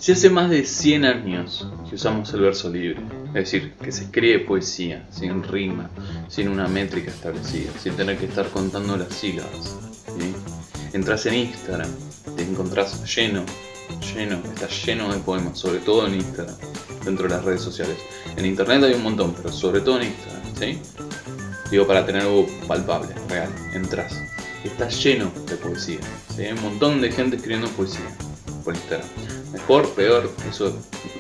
Si hace más de 100 años que usamos el verso libre, es decir, que se escribe poesía, sin rima, sin una métrica establecida, sin tener que estar contando las sílabas, ¿sí? Entras en Instagram, te encontrás está lleno de poemas, sobre todo en Instagram, dentro de las redes sociales. En internet hay un montón, pero sobre todo en Instagram, ¿sí? Digo, para tener algo palpable, real, entras. Está lleno de poesía, ¿sí? Hay un montón de gente escribiendo poesía por Instagram. Mejor, peor, eso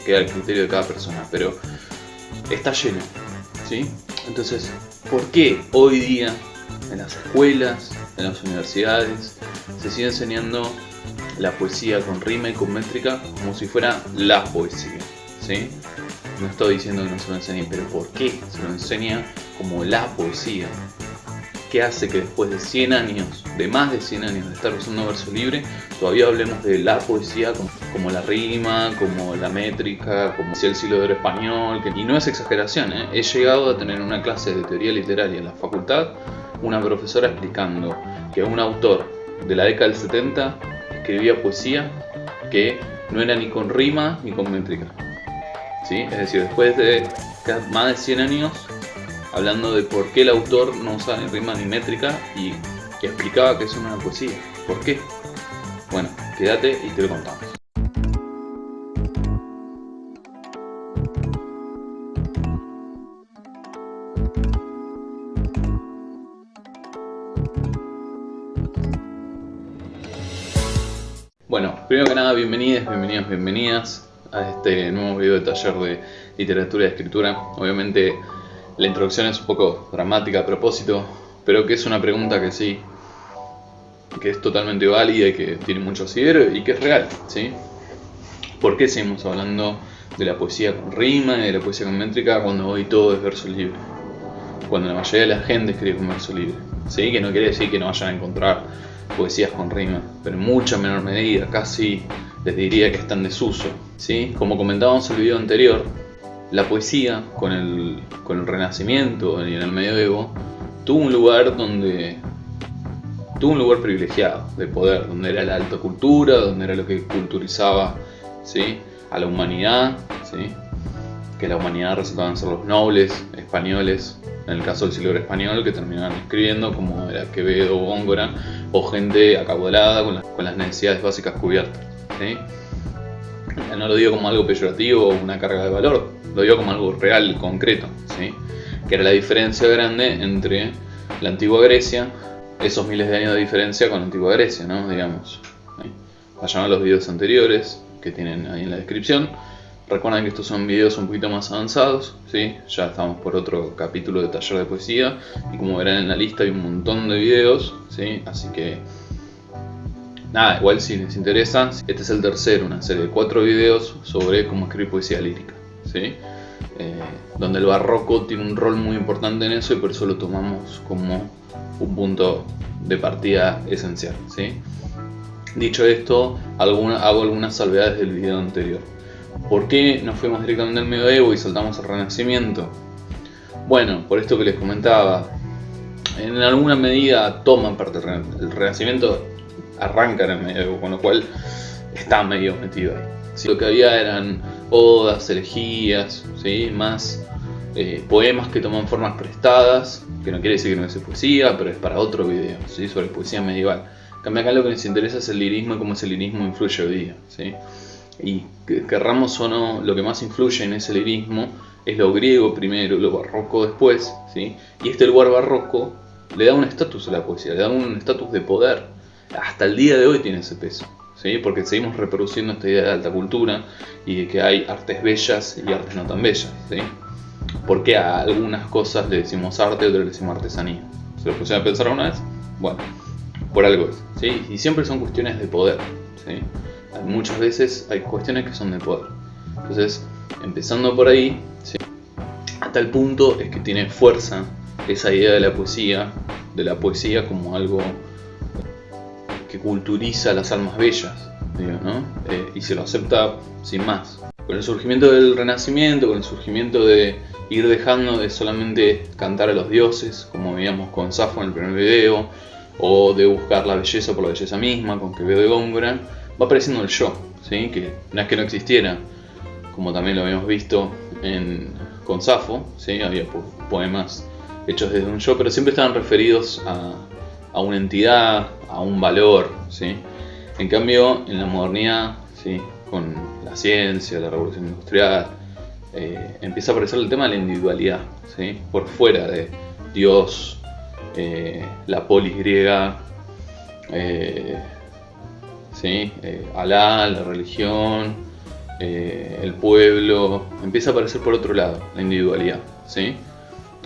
queda al criterio de cada persona, pero está lleno, ¿sí? Entonces, ¿por qué hoy día en las escuelas, en las universidades, se sigue enseñando la poesía con rima y con métrica como si fuera la poesía, ¿sí? No estoy diciendo que no se lo enseñe, pero ¿por qué se lo enseña como la poesía? ¿Qué hace que después de 100 años, de más de 100 años de estar usando verso libre, todavía hablemos de la poesía como la rima, como la métrica, como si el siglo de oro español? Y no es exageración, ¿eh? He llegado a tener una clase de teoría literaria en la facultad, una profesora explicando que un autor de la década del 70 escribía poesía que no era ni con rima ni con métrica, ¿sí? Es decir, después de más de 100 años hablando de por qué el autor no usa ni rima ni métrica y que explicaba que es una poesía. ¿Por qué? Bueno, quédate y te lo contamos. Bueno, primero que nada, bienvenidas a este nuevo video de taller de literatura y escritura. Obviamente la introducción es un poco dramática a propósito, pero que es una pregunta que sí, que es totalmente válida y que tiene mucho asidero y que es real, ¿sí? ¿Por qué seguimos hablando de la poesía con rima y de la poesía con métrica cuando hoy todo es verso libre? Cuando la mayoría de la gente escribe con verso libre, ¿sí? Que no quiere decir que no vayan a encontrar poesías con rima, pero en mucha menor medida, casi les diría que está en desuso, ¿sí? Como comentábamos en el video anterior, la poesía con el Renacimiento y en el Medioevo tuvo un lugar privilegiado de poder, donde era la alta cultura, donde era lo que culturizaba, ¿sí? A la humanidad, ¿sí? Que la humanidad resultaban ser los nobles españoles, en el caso del siglo español, que terminaban escribiendo, como era Quevedo o Góngora, o gente acaudalada con las necesidades básicas cubiertas, ¿sí? No lo digo como algo peyorativo o una carga de valor, lo digo como algo real, concreto, ¿sí? Que era la diferencia grande entre la antigua Grecia, esos miles de años de diferencia con la antigua Grecia, ¿no? Digamos, ¿sí? Vayan a los videos anteriores que tienen ahí en la descripción. Recuerden que estos son videos un poquito más avanzados, ¿sí? Ya estamos por otro capítulo de taller de poesía y como verán en la lista hay un montón de videos, ¿sí? Así que nada, igual si les interesa, este es el tercero, una serie de 4 videos sobre cómo escribir poesía lírica, ¿sí? Donde el barroco tiene un rol muy importante en eso y por eso lo tomamos como un punto de partida esencial, ¿sí? Dicho esto, hago algunas salvedades del video anterior. ¿Por qué nos fuimos directamente al Medioevo y saltamos al Renacimiento? Bueno, por esto que les comentaba, en alguna medida toman parte el Renacimiento, arranca en el Medioevo, con lo cual está medio metido ahí. ¿Sí? Lo que había eran odas, elegías, ¿sí? Más poemas que toman formas prestadas, que no quiere decir que no es poesía, pero es para otro video, ¿sí? Sobre poesía medieval. Cambia acá, lo que nos interesa es el lirismo y cómo ese lirismo influye hoy día, ¿sí? Y querramos o no, lo que más influye en ese lirismo es lo griego primero, lo barroco después, ¿sí? Y este lugar barroco le da un estatus a la poesía, le da un estatus de poder. Hasta el día de hoy tiene ese peso, ¿sí? Porque seguimos reproduciendo esta idea de alta cultura y de que hay artes bellas y artes no tan bellas, ¿sí? Porque a algunas cosas le decimos arte, a otras le decimos artesanía. ¿Se lo pusieron a pensar una vez? Bueno, por algo es, ¿sí? Y siempre son cuestiones de poder, ¿sí? Muchas veces hay cuestiones que son de poder. Entonces, empezando por ahí, ¿sí? Hasta el punto es que tiene fuerza esa idea de la poesía como algo que culturiza las almas bellas, digo, ¿no? Y se lo acepta sin más. Con el surgimiento del Renacimiento, con el surgimiento de ir dejando de solamente cantar a los dioses, como veíamos con Safo en el primer video, o de buscar la belleza por la belleza misma, con Quevedo y Góngora, va apareciendo el yo, ¿sí? Que no es que no existiera, como también lo habíamos visto con Safo, ¿sí? Había poemas hechos desde un yo, pero siempre estaban referidos a una entidad, a un valor, ¿sí? En cambio, en la modernidad, ¿sí? Con la ciencia, la revolución industrial, empieza a aparecer el tema de la individualidad, ¿sí? Por fuera de Dios, la polis griega, ¿sí? Alá, la religión, el pueblo, empieza a aparecer por otro lado, la individualidad, ¿sí?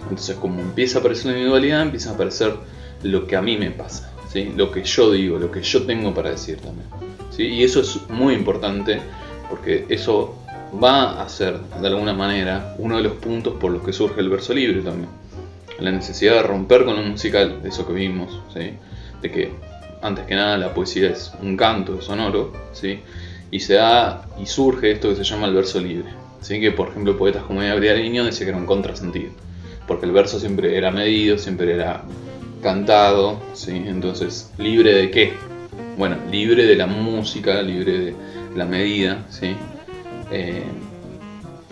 Entonces, como empieza a aparecer la individualidad, empieza a aparecer lo que a mí me pasa, ¿sí? Lo que yo digo, lo que yo tengo para decir también, ¿sí? Y eso es muy importante porque eso va a ser, de alguna manera, uno de los puntos por los que surge el verso libre también. La necesidad de romper con lo musical, de eso que vimos, ¿sí? De que, antes que nada, la poesía es un canto sonoro, ¿sí? Y surge esto que se llama el verso libre, ¿sí? Que, por ejemplo, poetas como Gabriel Niño decía que era un contrasentido, porque el verso siempre era medido, siempre era cantado, ¿sí? Entonces, ¿libre de qué? Bueno, libre de la música, libre de la medida, ¿sí?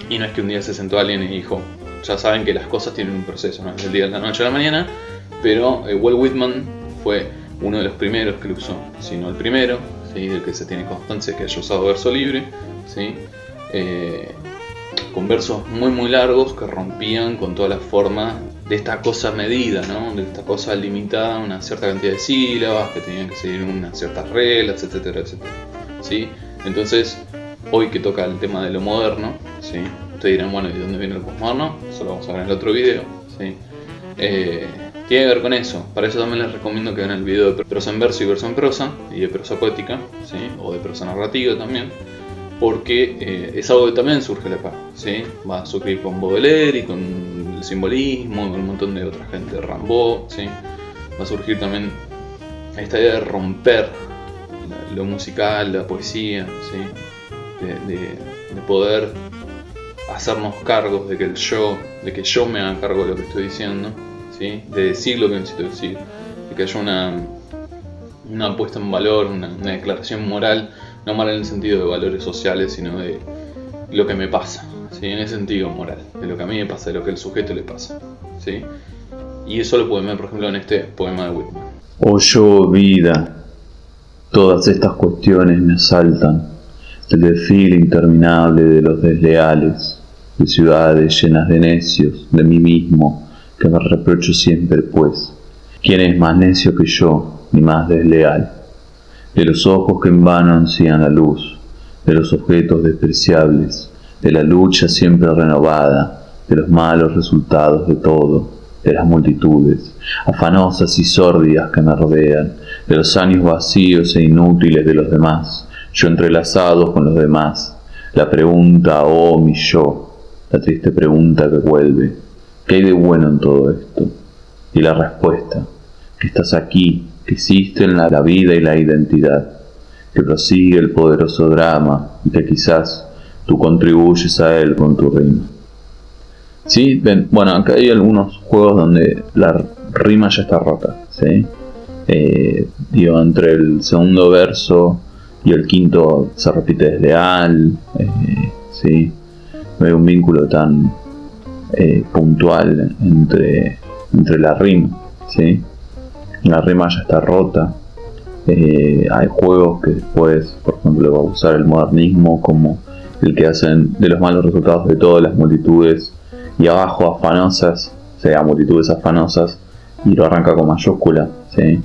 Y no es que un día se sentó alguien y dijo, ya saben que las cosas tienen un proceso, no es del día de la noche a la mañana, pero Walt Whitman fue uno de los primeros que lo usó, si no el primero, ¿sí? Del que se tiene constancia que haya usado verso libre, ¿sí? Con versos muy muy largos que rompían con toda la forma de esta cosa medida, ¿no? De esta cosa limitada a una cierta cantidad de sílabas que tenían que seguir unas ciertas reglas, etcétera, etcétera, ¿sí? Entonces, hoy que toca el tema de lo moderno, ¿sí? Ustedes dirán, bueno, ¿y de dónde viene el postmoderno? Eso lo vamos a ver en el otro video, ¿sí? Tiene que ver con eso. Para eso también les recomiendo que vean el video de prosa en verso y verso en prosa, y de prosa poética, ¿sí? O de prosa narrativa también, porque es algo que también surge de acá, ¿sí? Va a surgir con Baudelaire y con el simbolismo y con un montón de otra gente, Rimbaud, ¿sí? Va a surgir también esta idea de romper lo musical, la poesía, ¿sí? De poder hacernos cargos de que yo me haga cargo de lo que estoy diciendo, ¿sí? De decir lo que necesito decir, de que haya una puesta en valor, una declaración moral, no moral en el sentido de valores sociales, sino de lo que me pasa, ¿sí? En ese sentido moral, de lo que a mí me pasa, de lo que al sujeto le pasa, ¿sí? Y eso lo pueden ver, por ejemplo, en este poema de Whitman. Oh yo, vida, todas estas cuestiones me asaltan, el desfile interminable de los desleales, de ciudades llenas de necios, de mí mismo, que me reprocho siempre, pues, ¿quién es más necio que yo, ni más desleal? De los ojos que en vano ansían la luz, de los objetos despreciables, de la lucha siempre renovada, de los malos resultados de todo, de las multitudes, afanosas y sórdidas que me rodean, de los años vacíos e inútiles de los demás, yo entrelazado con los demás, la pregunta, oh mi yo, la triste pregunta que vuelve, ¿qué hay de bueno en todo esto? Y la respuesta, que estás aquí, que existen la vida y la identidad, que prosigue el poderoso drama y que quizás tú contribuyes a él con tu rima. ¿Sí? Ven, bueno, acá hay algunos juegos donde la rima ya está rota, ¿sí? Entre el segundo verso y el quinto se repite desleal, ¿sí? No hay un vínculo tan puntual entre la rima, ¿sí? La rima ya está rota. Hay juegos que después, por ejemplo, va a usar el modernismo como el que hacen de los malos resultados de todas las multitudes y abajo afanosas, o sea, multitudes afanosas, y lo arranca con mayúscula, ¿sí?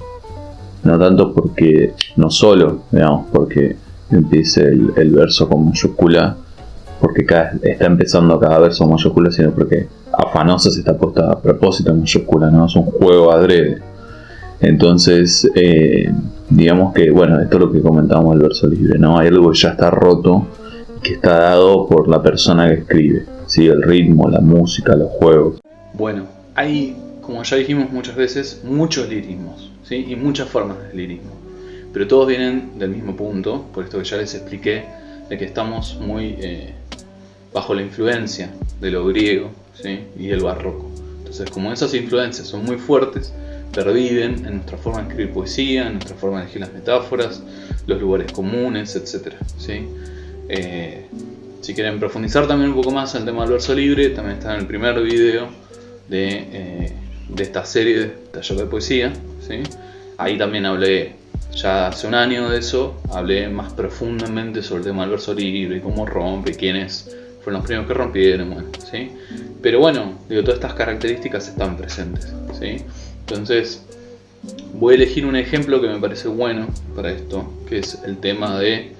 No tanto porque, no solo, digamos, porque empiece el verso con mayúscula, porque está empezando cada verso con mayúscula, sino porque afanosas está puesta a propósito en mayúscula, ¿no? Es un juego adrede. Entonces, digamos que, bueno, esto es lo que comentábamos del verso libre, ¿no? Hay algo que ya está roto, que está dado por la persona que escribe, ¿sí? El ritmo, la música, los juegos. Bueno, hay, como ya dijimos muchas veces, muchos lirismos, ¿sí? Y muchas formas de lirismo, pero todos vienen del mismo punto, por esto que ya les expliqué, de que estamos muy bajo la influencia de lo griego, ¿sí? Y del barroco. Entonces, como esas influencias son muy fuertes, perviven en nuestra forma de escribir poesía, en nuestra forma de elegir las metáforas, los lugares comunes, etc. ¿Sí? Si quieren profundizar también un poco más en el tema del verso libre, también está en el primer video de esta serie de taller de poesía, ¿sí? Ahí también hablé, ya hace un año de eso, hablé más profundamente sobre el tema del verso libre, cómo rompe, quiénes fueron los primeros que rompieron, bueno, ¿sí? Pero bueno, digo, todas estas características están presentes, ¿sí? Entonces, voy a elegir un ejemplo que me parece bueno para esto, que es el tema de...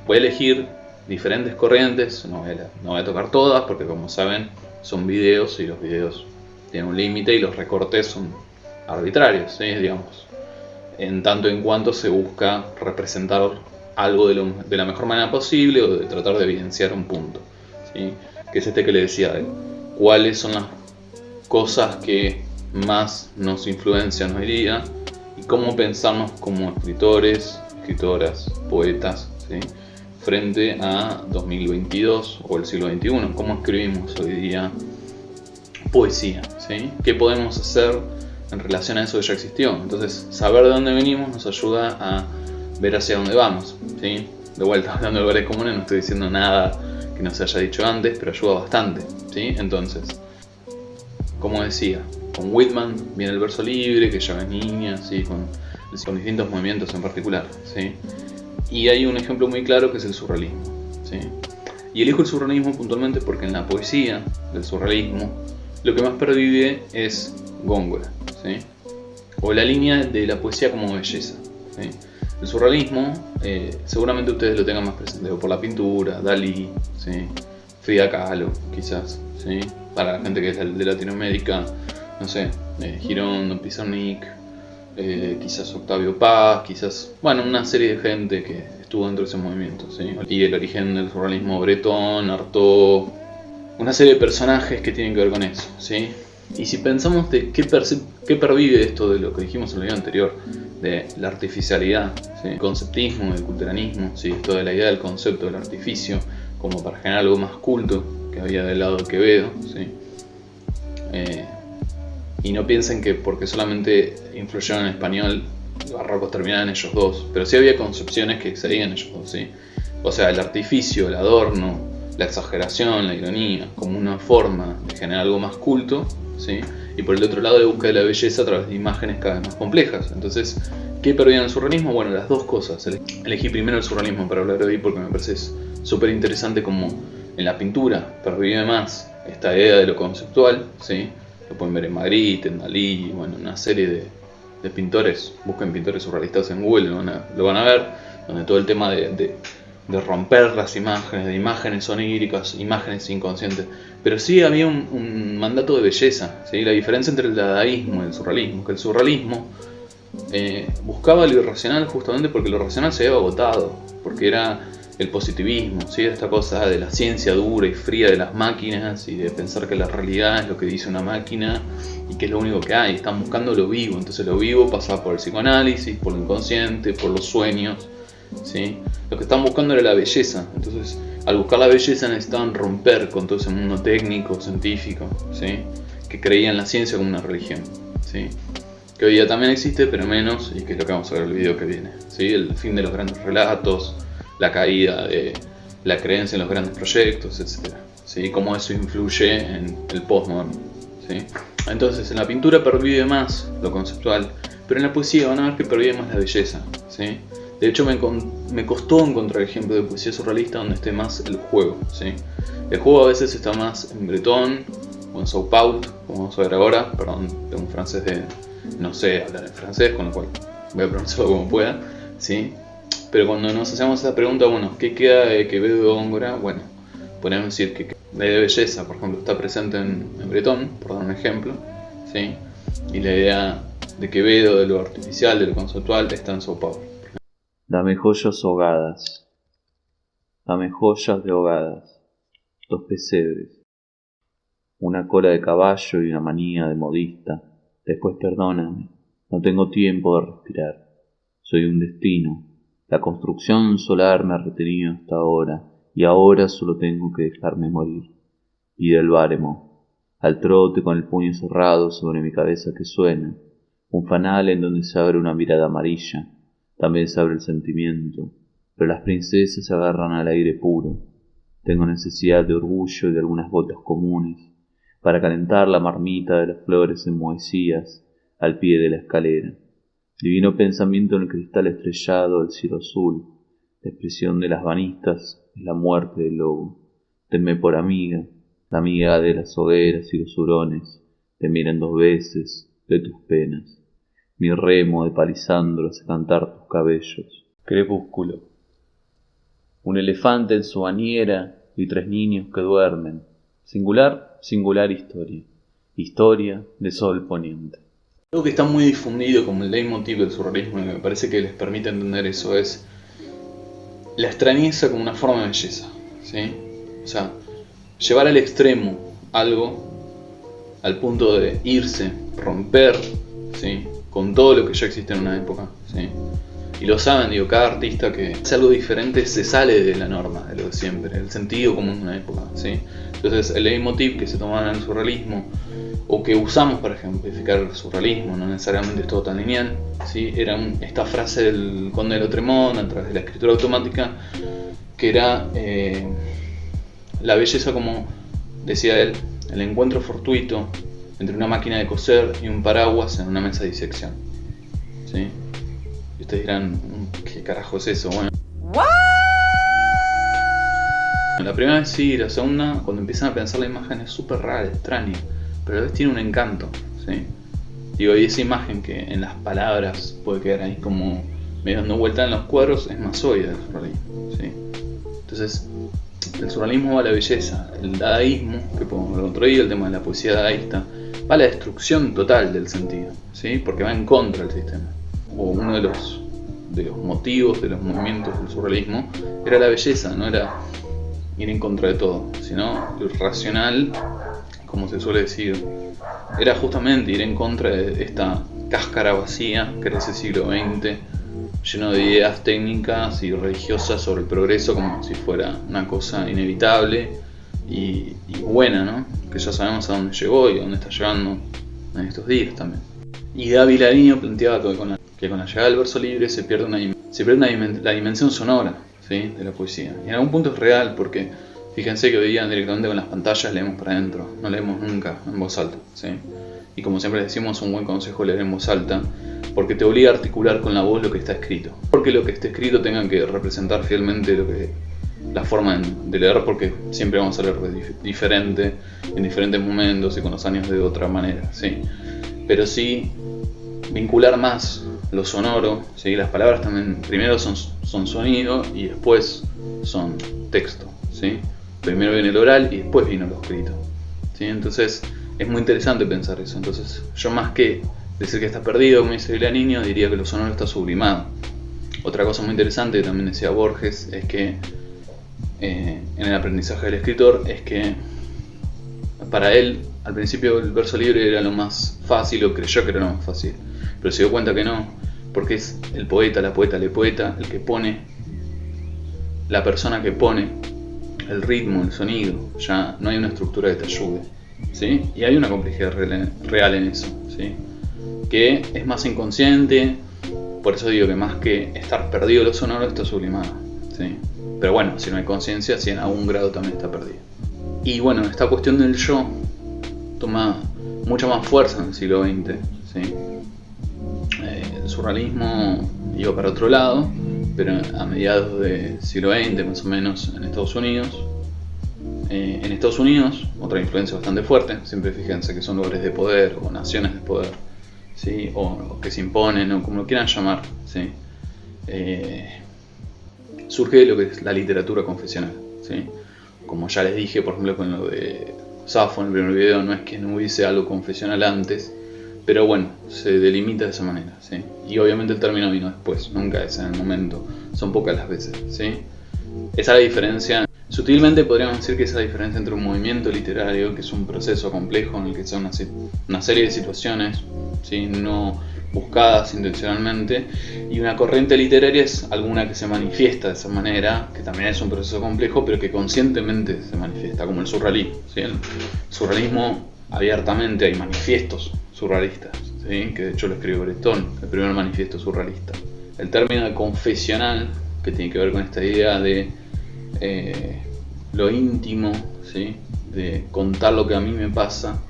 voy a elegir diferentes corrientes, no voy a tocar todas, porque como saben, son videos y los videos tienen un límite y los recortes son arbitrarios, ¿sí? Digamos, en tanto en cuanto se busca representar algo de la mejor manera posible o de tratar de evidenciar un punto, ¿sí? Que es este que le decía de cuáles son las cosas que más nos influencian hoy día y cómo pensarnos como escritores, escritoras, poetas, ¿sí? Frente a 2022 o el siglo XXI, cómo escribimos hoy día poesía, ¿sí? ¿Qué podemos hacer en relación a eso que ya existió? Entonces, saber de dónde venimos nos ayuda a ver hacia dónde vamos, ¿sí? De vuelta, hablando de lugares comunes, no estoy diciendo nada que no se haya dicho antes, pero ayuda bastante, ¿sí? Entonces, como decía, con Whitman viene el verso libre, que ya venía, ¿sí? Con distintos movimientos en particular, ¿sí? Y hay un ejemplo muy claro que es el surrealismo, ¿sí? Y elijo el surrealismo puntualmente porque en la poesía del surrealismo lo que más pervive es Góngora, ¿sí? O la línea de la poesía como belleza, ¿sí? El surrealismo, seguramente ustedes lo tengan más presente por la pintura, Dalí, ¿sí? Frida Kahlo, quizás, ¿sí? Para la gente que es de Latinoamérica, no sé, Girondo, Pizarnik, quizás Octavio Paz, quizás, bueno, una serie de gente que estuvo dentro de ese movimiento, ¿sí? Y el origen del surrealismo, Breton, Artaud, una serie de personajes que tienen que ver con eso, ¿sí? Y si pensamos de qué pervive esto de lo que dijimos en el video anterior, de la artificialidad, ¿sí? El conceptismo, el culteranismo, ¿sí? Esto de la idea del concepto del artificio como para generar algo más culto que había del lado de Quevedo, ¿sí? Y no piensen que porque solamente influyeron en español, los barrocos terminaban ellos dos, pero sí había concepciones que excedían ellos dos, ¿sí? O sea, el artificio, el adorno, la exageración, la ironía, como una forma de generar algo más culto, ¿sí? Y por el otro lado la búsqueda de la belleza a través de imágenes cada vez más complejas. Entonces, ¿qué perdía en el surrealismo? Bueno, las dos cosas. Elegí primero el surrealismo para hablar de hoy porque me parece súper interesante como en la pintura pervive más esta idea de lo conceptual, ¿sí? Lo pueden ver en Magritte, en Dalí, bueno, una serie de pintores. Busquen pintores surrealistas en Google, lo van a ver, donde todo el tema de romper las imágenes, de imágenes oníricas, imágenes inconscientes. Pero sí había un mandato de belleza, ¿sí? La diferencia entre el dadaísmo y el surrealismo, que el surrealismo buscaba lo irracional justamente porque lo racional se había agotado, porque era el positivismo, ¿sí? Esta cosa de la ciencia dura y fría de las máquinas y de pensar que la realidad es lo que dice una máquina y que es lo único que hay. Están buscando lo vivo, entonces lo vivo pasa por el psicoanálisis, por lo inconsciente, por los sueños, ¿sí? Lo que están buscando era la belleza. Entonces, al buscar la belleza necesitaban romper con todo ese mundo técnico, científico, ¿sí? Que creía en la ciencia como una religión, ¿sí? Que hoy día también existe, pero menos, y que es lo que vamos a ver en el video que viene, ¿sí? El fin de los grandes relatos, la caída de la creencia en los grandes proyectos, etc. ¿Sí? Cómo eso influye en el postmoderno, ¿sí? Entonces, en la pintura pervive más lo conceptual, pero en la poesía van a ver que pervive más la belleza, ¿sí? De hecho, me costó encontrar ejemplos de poesía surrealista donde esté más el juego, ¿sí? El juego a veces está más en Breton o en Saupault, como vamos a ver ahora. Perdón, tengo un francés no sé hablar en francés, con lo cual voy a pronunciarlo como pueda, ¿sí? Pero cuando nos hacemos esa pregunta, bueno, ¿qué queda de Quevedo de Góngora? Bueno, podemos decir que la idea de belleza, por ejemplo, está presente en Breton, por dar un ejemplo, ¿sí? Y la idea de Quevedo, de lo artificial, de lo conceptual, está en Saupault. Dame joyas ahogadas, dame joyas de ahogadas, 2 pesebres, una cola de caballo y una manía de modista. Después perdóname, no tengo tiempo de respirar. Soy un destino. La construcción solar me ha retenido hasta ahora, y ahora solo tengo que dejarme morir. Pide el bálsamo, al trote con el puño cerrado sobre mi cabeza que suena, un fanal en donde se abre una mirada amarilla, también se abre el sentimiento, pero las princesas se agarran al aire puro. Tengo necesidad de orgullo y de algunas gotas comunes, para calentar la marmita de las flores enmohecidas al pie de la escalera. Divino pensamiento en el cristal estrellado del cielo azul, la expresión de las banistas es la muerte del lobo. Tenme por amiga, la amiga de las hogueras y los hurones, te miren 2 veces de tus penas. Mi remo de palisandro hace cantar tus cabellos. Crepúsculo. Un elefante en su bañera y 3 niños que duermen. Singular, singular historia. Historia de sol poniente. Algo que está muy difundido como el leitmotiv del surrealismo y me parece que les permite entender eso es la extrañeza como una forma de belleza, ¿sí? O sea, llevar al extremo algo al punto de irse, romper, ¿sí? Con todo lo que ya existe en una época, ¿sí? Y lo saben, digo, cada artista que hace algo diferente se sale de la norma, de lo de siempre, el sentido común de una época, ¿sí? Entonces el leitmotiv que se tomaba en el surrealismo o que usamos para ejemplificar el surrealismo, no necesariamente es todo tan lineal, ¿sí? Era esta frase del Conde de Lautréamont a través de la escritura automática, que era la belleza como, decía él, el encuentro fortuito entre una máquina de coser y un paraguas en una mesa de disección, ¿sí? Y ustedes dirán, ¿qué carajo es eso? Bueno, la primera vez sí, la segunda, cuando empiezan a pensar la imagen es súper rara, extraña, pero a la vez tiene un encanto, ¿sí? Digo, y esa imagen que en las palabras puede quedar ahí como medio dando vuelta en los cuadros es más obvia del surrealismo, ¿sí? Entonces, el surrealismo va a la belleza, el dadaísmo, que podemos ver otro día, el tema de la poesía dadaísta, va a la destrucción total del sentido, ¿sí? Porque va en contra del sistema. O uno de los motivos de los movimientos del surrealismo era la belleza, no era ir en contra de todo, sino lo racional, como se suele decir, era justamente ir en contra de esta cáscara vacía que era ese siglo XX, lleno de ideas técnicas y religiosas sobre el progreso como si fuera una cosa inevitable y buena, ¿no? Que ya sabemos a dónde llegó y a dónde está llegando en estos días también. Y David Lariño planteaba que con la llegada del verso libre se pierde la dimensión sonora, ¿sí? De la poesía. Y en algún punto es real porque fíjense que hoy día directamente con las pantallas leemos para adentro, no leemos nunca en voz alta, ¿sí? Y como siempre decimos, un buen consejo es leer en voz alta porque te obliga a articular con la voz lo que está escrito. Porque lo que esté escrito tenga que representar fielmente la forma de leer, porque siempre vamos a leer diferente en diferentes momentos y con los años de otra manera, ¿sí? Pero sí vincular más lo sonoro, ¿sí? Las palabras también primero son sonido y después son texto, ¿sí? Primero viene el oral y después viene lo escrito, ¿sí? Entonces es muy interesante pensar eso. Entonces yo, más que decir que está perdido, como dice Lariño, diría que lo sonoro está sublimado. Otra cosa muy interesante que también decía Borges es que en el aprendizaje del escritor es que para él al principio el verso libre era lo más fácil, o creyó que era lo más fácil, pero se dio cuenta que no, porque es el poeta, la poeta, el poeta el que pone, la persona que pone el ritmo, el sonido. Ya no hay una estructura que te ayude, ¿sí? Y hay una complejidad real en eso, ¿sí? Que es más inconsciente. Por eso digo que más que estar perdido lo sonoro, está sublimado, ¿sí? Pero bueno, si no hay conciencia, si en algún grado también está perdido. Y bueno, esta cuestión del yo toma mucha más fuerza en el siglo XX, ¿sí? El surrealismo iba para otro lado, pero a mediados del siglo XX, más o menos, en Estados Unidos. En Estados Unidos, otra influencia bastante fuerte, siempre fíjense que son lugares de poder o naciones de poder, ¿sí? O que se imponen, o como lo quieran llamar, ¿sí? Surge lo que es la literatura confesional, ¿sí? Como ya les dije, por ejemplo, con lo de Safo en el primer video, no es que no hubiese algo confesional antes, pero bueno, se delimita de esa manera, ¿sí? Y obviamente el término vino después, nunca es en el momento, son pocas las veces, ¿sí? Esa es la diferencia. Sutilmente podríamos decir que esa es la diferencia entre un movimiento literario, que es un proceso complejo en el que son una serie de situaciones, ¿sí? No buscadas intencionalmente, y una corriente literaria es alguna que se manifiesta de esa manera, que también es un proceso complejo, pero que conscientemente se manifiesta, como el surrealismo, ¿sí? El surrealismo, abiertamente hay manifiestos surrealistas, ¿sí? Que de hecho lo escribió Breton, el primer manifiesto surrealista. El término de confesional, que tiene que ver con esta idea de lo íntimo, ¿sí? De contar lo que a mí me pasa,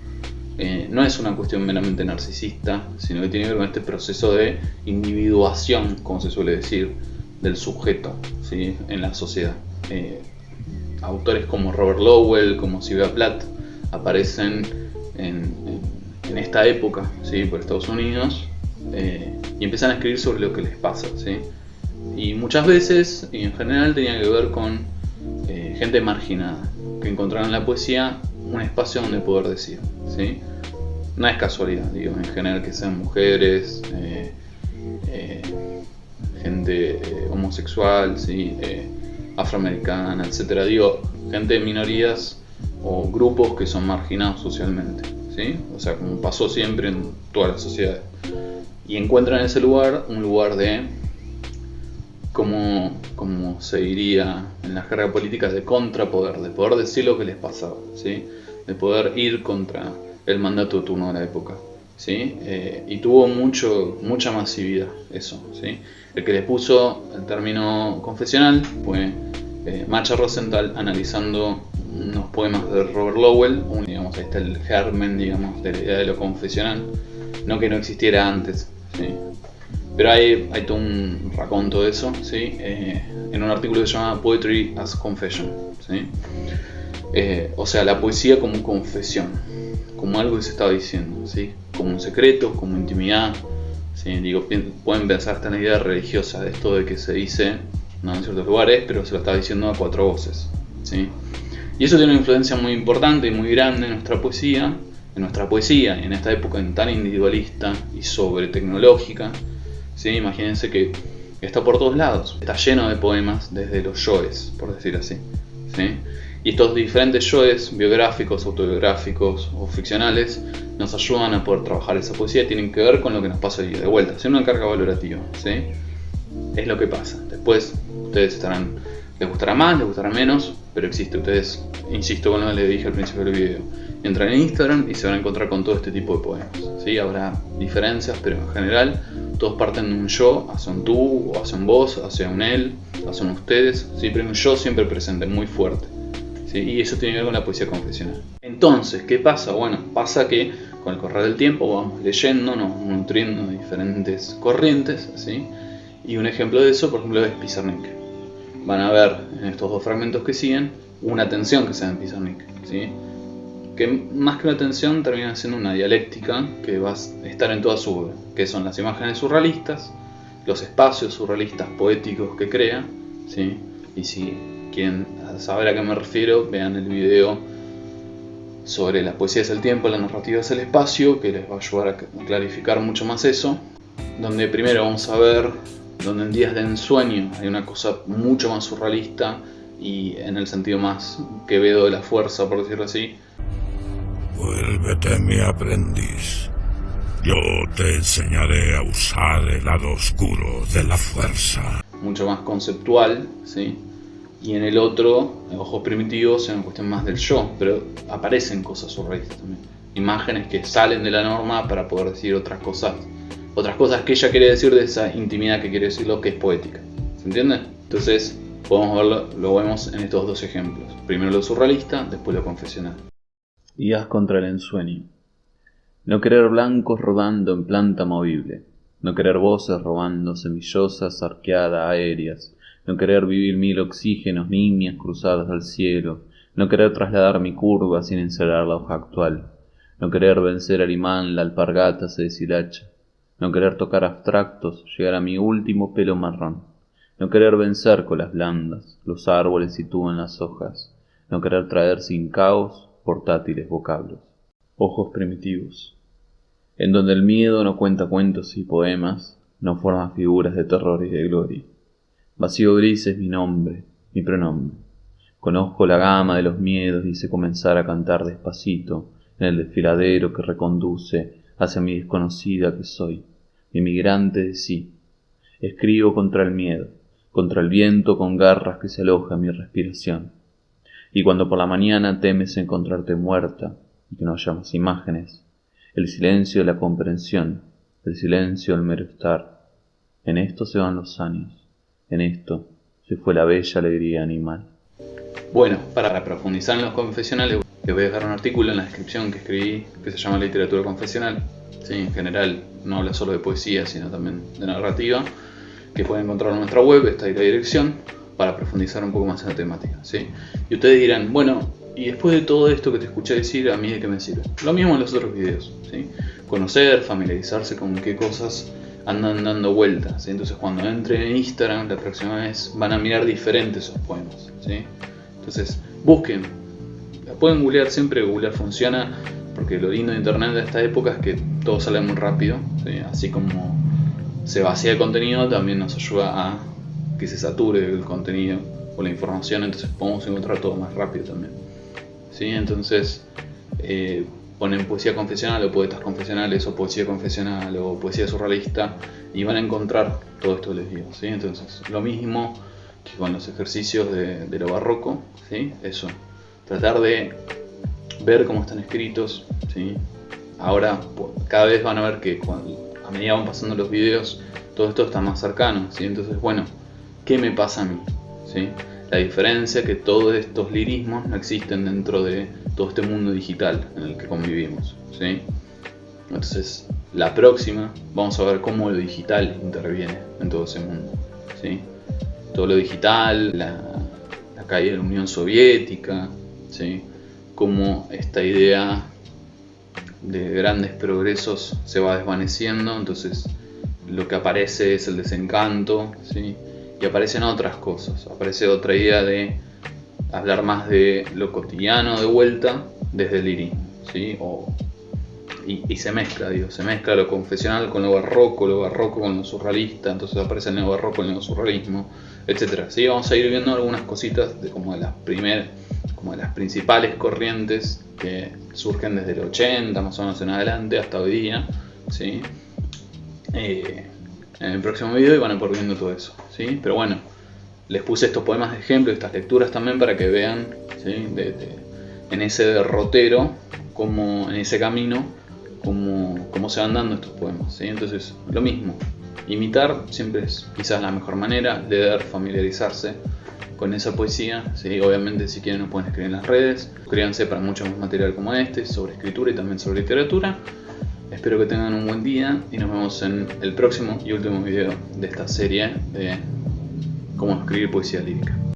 no es una cuestión meramente narcisista, sino que tiene que ver con este proceso de individuación, como se suele decir, del sujeto, ¿sí? En la sociedad. Autores como Robert Lowell, como Sylvia Plath, aparecen en esta época, ¿sí? Por Estados Unidos, y empiezan a escribir sobre lo que les pasa, ¿sí? Y muchas veces, y en general, tenía que ver con gente marginada, que encontraron en la poesía un espacio donde poder decir, ¿sí? No es casualidad, digo, en general que sean mujeres, gente homosexual, ¿sí? Afroamericana, etcétera, digo, gente de minorías o grupos que son marginados socialmente, ¿sí? O sea, como pasó siempre en todas las sociedades. Y encuentran en ese lugar un lugar de, como se diría en la jerga política, de contrapoder, de poder decir lo que les pasaba, ¿sí? De poder ir contra el mandato de turno de la época, ¿sí? Y tuvo mucha masividad eso, ¿sí? El que le puso el término confesional fue Macha Rosenthal, analizando unos poemas de Robert Lowell, digamos, ahí está el germen, digamos, de la idea de lo confesional, no que no existiera antes, ¿sí? Pero hay todo un raconto de eso, ¿sí? En un artículo que se llama Poetry as Confession, ¿sí? O sea, la poesía como confesión, como algo que se estaba diciendo, ¿sí? Como un secreto, como intimidad, ¿sí? Digo, pueden pensar hasta en la idea religiosa de esto de que se dice, no en ciertos lugares, pero se lo está diciendo a cuatro voces, ¿sí? Y eso tiene una influencia muy importante y muy grande en nuestra poesía, en esta época tan individualista y sobre tecnológica, ¿sí? Imagínense que está por todos lados, está lleno de poemas desde los yoes, por decir así, ¿sí? Y estos diferentes yoes, biográficos, autobiográficos o ficcionales, nos ayudan a poder trabajar esa poesía, tienen que ver con lo que nos pasa hoy de vuelta, sin una carga valorativa, ¿sí? Es lo que pasa. Después ustedes les gustará más, les gustará menos, pero existe. Ustedes, insisto con lo que les dije al principio del video, entran en Instagram y se van a encontrar con todo este tipo de poemas, ¿sí? Habrá diferencias, pero en general todos parten de un yo hacia un tú, o hacia un vos, hacia un él, hacia un ustedes, siempre un yo siempre presente, muy fuerte, ¿sí? Y eso tiene que ver con la poesía confesional. Entonces, ¿qué pasa? Bueno, pasa que con el correr del tiempo vamos leyéndonos, nutriendo de diferentes corrientes, ¿sí? Y un ejemplo de eso, por ejemplo, es Pizarnik. Van a ver en estos dos fragmentos que siguen una tensión que se da en Pizarnik, ¿sí? Que más que una tensión termina siendo una dialéctica que va a estar en toda su obra, que son las imágenes surrealistas, los espacios surrealistas poéticos que crea, ¿sí? Y si quieren saber a qué me refiero, vean el video sobre la poesía es el tiempo, la narrativa es el espacio, que les va a ayudar a clarificar mucho más eso, donde primero vamos a ver donde en días de ensueño hay una cosa mucho más surrealista y en el sentido más Quevedo de la fuerza, por decirlo así. Vuélvete mi aprendiz. Yo te enseñaré a usar el lado oscuro de la fuerza. Mucho más conceptual, ¿sí? Y en el otro, en Ojos Primitivos, es una cuestión más del yo, pero aparecen cosas surrealistas también. Imágenes que salen de la norma para poder decir otras cosas que ella quiere decir de esa intimidad que quiere decir lo que es poética. ¿Se entiende? Entonces, podemos verlo, lo vemos en estos dos ejemplos. Primero lo surrealista, después lo confesional. Días contra el ensueño. No querer blancos rodando en planta movible. No querer voces robando semillosas, arqueadas, aéreas. No querer vivir 1000 oxígenos, niñas cruzadas al cielo. No querer trasladar mi curva sin encerrar la hoja actual. No querer vencer al imán, la alpargata se deshilacha. No querer tocar abstractos, llegar a mi último pelo marrón. No querer vencer colas blandas, los árboles sitúan las hojas. No querer traer sin caos portátiles vocablos. Ojos primitivos. En donde el miedo no cuenta cuentos y poemas, no forma figuras de terror y de gloria. Vacío gris es mi nombre, mi pronombre. Conozco la gama de los miedos y sé comenzar a cantar despacito en el desfiladero que reconduce hacia mi desconocida que soy, mi migrante de sí. Escribo contra el miedo, contra el viento con garras que se aloja en mi respiración. Y cuando por la mañana temes encontrarte muerta y que no haya más imágenes, el silencio de la comprensión, el silencio del mero estar. En esto se van los años, en esto se fue la bella alegría animal. Bueno, para profundizar en los confesionales, les voy a dejar un artículo en la descripción que escribí que se llama Literatura Confesional. ¿Sí? En general no habla solo de poesía, sino también de narrativa, que pueden encontrar en nuestra web, está ahí la dirección, para profundizar un poco más en la temática. ¿Sí? Y ustedes dirán, bueno, y después de todo esto que te escuché decir, ¿a mí de qué me sirve? Lo mismo en los otros videos. ¿Sí? Conocer, familiarizarse con qué cosas andan dando vueltas. ¿Sí? Entonces cuando entren en Instagram la próxima vez van a mirar diferentes esos poemas. ¿Sí? Entonces busquen, la pueden googlear siempre, googlear funciona, porque lo lindo de internet de esta época es que todo sale muy rápido. ¿Sí? Así como se vacía el contenido, también nos ayuda a que se sature el contenido o la información, entonces podemos encontrar todo más rápido también. ¿Sí? Entonces ponen poesía confesional o poetas confesionales o poesía confesional o poesía surrealista y van a encontrar todo esto que les digo. ¿Sí? Entonces lo mismo que con los ejercicios de lo barroco, ¿sí? Eso, tratar de ver cómo están escritos. ¿Sí? Ahora cada vez van a ver que a medida van pasando los videos todo esto está más cercano. ¿Sí? Entonces bueno, ¿qué me pasa a mí? ¿Sí? La diferencia es que todos estos lirismos no existen dentro de todo este mundo digital en el que convivimos. ¿Sí? Entonces, la próxima vamos a ver cómo lo digital interviene en todo ese mundo. ¿Sí? Todo lo digital, la caída de la Unión Soviética, ¿sí? Cómo esta idea de grandes progresos se va desvaneciendo, entonces lo que aparece es el desencanto, ¿sí? Y aparecen otras cosas, aparece otra idea de hablar más de lo cotidiano de vuelta desde el lirismo, ¿sí? Y se mezcla, se mezcla lo confesional con lo barroco con lo surrealista, entonces aparece el neobarroco, el neosurrealismo, etc. ¿Sí? Vamos a ir viendo algunas cositas de como de las principales corrientes que surgen desde el 80 más o menos en adelante hasta hoy día, ¿sí? En el próximo video van a poder viendo todo eso, ¿sí? Pero bueno, les puse estos poemas de ejemplo, estas lecturas también para que vean, ¿sí? En ese derrotero, como en ese camino, cómo se van dando estos poemas, ¿sí? Entonces, lo mismo, imitar siempre es quizás la mejor manera, leer, familiarizarse con esa poesía, ¿sí? Obviamente si quieren nos pueden escribir en las redes, suscríbanse para mucho más material como este, sobre escritura y también sobre literatura. Espero que tengan un buen día y nos vemos en el próximo y último video de esta serie de cómo escribir poesía lírica.